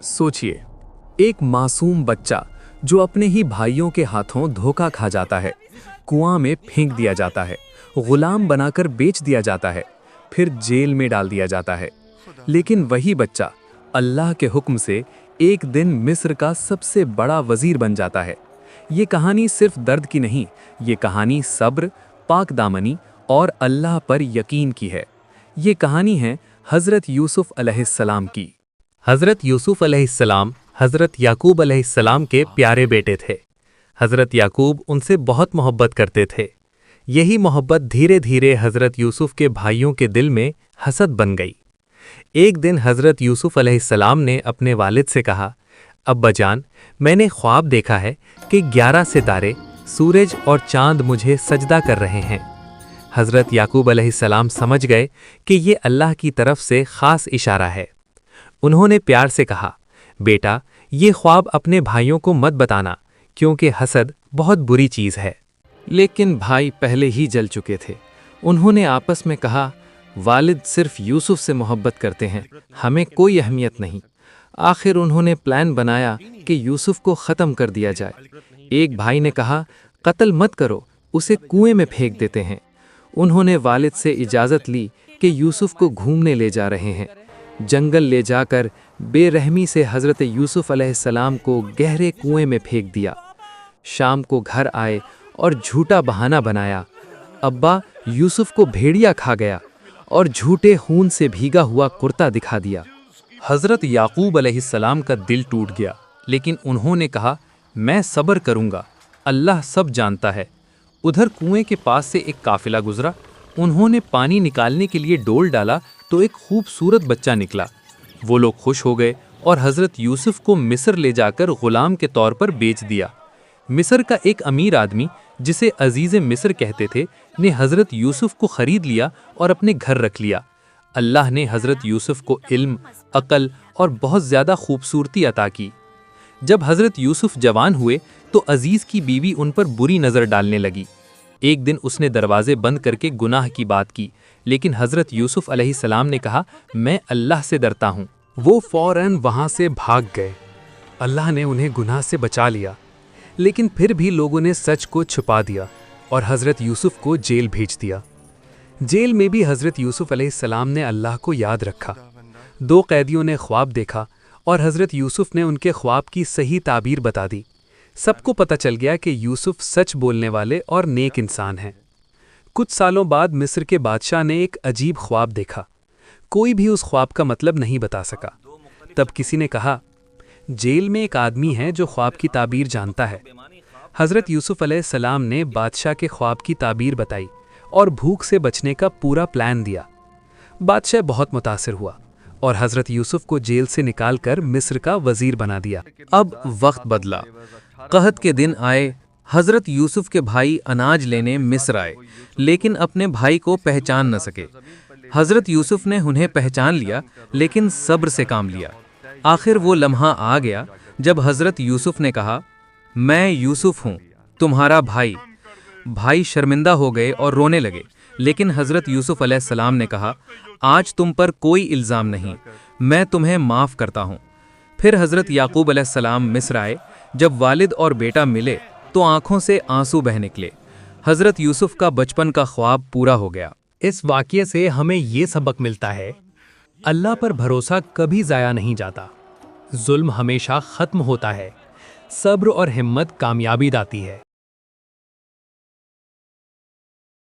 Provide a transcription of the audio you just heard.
सोचिए, एक मासूम बच्चा जो अपने ही भाइयों के हाथों धोखा खा जाता है, कुआं में फेंक दिया जाता है, गुलाम बनाकर बेच दिया जाता है, फिर जेल में डाल दिया जाता है। लेकिन वही बच्चा अल्लाह के हुक्म से एक दिन मिस्र का सबसे बड़ा वजीर बन जाता है। ये कहानी सिर्फ दर्द की नहीं, ये कहानी सब्र, पाकदामनी और अल्लाह पर यकीन की है। ये कहानी है हज़रत यूसुफ अलैहिस्सलाम की। हज़रत यूसुफ अलैहिस्सलाम हज़रत याकूब अलैहिस्सलाम के प्यारे बेटे थे। हज़रत याकूब उनसे बहुत मोहब्बत करते थे। यही मोहब्बत धीरे धीरे हज़रत यूसुफ के भाइयों के दिल में हसद बन गई। एक दिन हज़रत यूसुफ अलैहिस्सलाम ने अपने वालिद से कहा, अब्बा जान, मैंने ख्वाब देखा है कि 11 सितारे, सूरज और चांद मुझे सजदा कर रहे हैं। हज़रत याकूब अलैहिस्सलाम समझ गए कि ये अल्लाह की तरफ से ख़ास इशारा है। उन्होंने प्यार से कहा, बेटा, ये ख्वाब अपने भाइयों को मत बताना, क्योंकि हसद बहुत बुरी चीज़ है। लेकिन भाई पहले ही जल चुके थे। उन्होंने आपस में कहा, वालिद सिर्फ यूसुफ से मोहब्बत करते हैं, हमें कोई अहमियत नहीं। आखिर उन्होंने प्लान बनाया कि यूसुफ को ख़त्म कर दिया जाए। एक भाई ने कहा, कत्ल मत करो, उसे कुएं में फेंक देते हैं। उन्होंने वालिद से इजाज़त ली कि यूसुफ को घूमने ले जा रहे हैं। जंगल ले जाकर बेरहमी से हज़रत यूसुफ अलैहिस्सलाम को गहरे कुएं में फेंक दिया। शाम को घर आए और झूठा बहाना बनाया, अब्बा, यूसुफ को भेड़िया खा गया, और झूठे खून से भीगा हुआ कुर्ता दिखा दिया। हज़रत याकूब अलैहिस्सलाम का दिल टूट गया, लेकिन उन्होंने कहा, मैं सब्र करूँगा, अल्लाह सब जानता है। उधर कुएं के पास से एक काफिला गुजरा। उन्होंने पानी निकालने के लिए डोल डाला तो एक खूबसूरत बच्चा निकला। वो लोग खुश हो गए और हज़रत यूसुफ को मिस्र ले जाकर ग़ुलाम के तौर पर बेच दिया। मिस्र का एक अमीर आदमी, जिसे अजीज़ मिस्र कहते थे, ने हज़रत यूसुफ को ख़रीद लिया और अपने घर रख लिया। अल्लाह ने हज़रत यूसुफ को इल्म, अक़ल और बहुत ज़्यादा खूबसूरती अता की। जब हज़रत यूसुफ जवान हुए तो अजीज़ की बीवी उन पर बुरी नज़र डालने लगी। एक दिन उसने दरवाजे बंद करके गुनाह की बात की, लेकिन हज़रत यूसुफ अलैहिस्सलाम ने कहा, मैं अल्लाह से डरता हूँ। वो फ़ौरन वहाँ से भाग गए। अल्लाह ने उन्हें गुनाह से बचा लिया, लेकिन फिर भी लोगों ने सच को छुपा दिया और हज़रत यूसुफ को जेल भेज दिया। जेल में भी हज़रत यूसुफ अलैहिस्सलाम ने अल्लाह को याद रखा। 2 कैदियों ने ख्वाब देखा और हज़रत यूसुफ ने उनके ख्वाब की सही ताबीर बता दी। सबको पता चल गया कि यूसुफ सच बोलने वाले और नेक इंसान हैं। कुछ सालों बाद मिस्र के बादशाह ने एक अजीब ख्वाब देखा। कोई भी उस ख्वाब का मतलब नहीं बता सका। तब किसी ने कहा, जेल में एक आदमी है जो ख्वाब की ताबीर जानता है। हज़रत यूसुफ अलैहिस्सलाम ने बादशाह के ख्वाब की ताबीर बताई और भूख से बचने का पूरा प्लान दिया। बादशाह बहुत मुतासिर हुआ और हज़रत यूसुफ को जेल से निकालकर मिस्र का वज़ीर बना दिया। अब वक्त बदला। कहत के दिन आए। हज़रत यूसुफ के भाई अनाज लेने मिस्र आए, लेकिन अपने भाई को पहचान न सके। हज़रत यूसुफ ने उन्हें पहचान लिया, लेकिन सब्र से काम लिया। आखिर वो लम्हा आ गया जब हज़रत यूसुफ ने कहा, मैं यूसुफ हूँ, तुम्हारा भाई। भाई शर्मिंदा हो गए और रोने लगे, लेकिन हज़रत यूसुफ अलैहिस्सलाम ने कहा, आज तुम पर कोई इल्ज़ाम नहीं, मैं तुम्हें माफ़ करता हूँ। फिर हज़रत याकूब अलैहिस्सलाम मिस्र आए। जब वालिद और बेटा मिले तो आंखों से आंसू बह निकले। हज़रत यूसुफ का बचपन का ख्वाब पूरा हो गया। इस वाक़ये से हमें ये सबक मिलता है, अल्लाह पर भरोसा कभी ज़ाया नहीं जाता। जुल्म हमेशा ख़त्म होता है, सब्र और हिम्मत कामयाबी दाती है।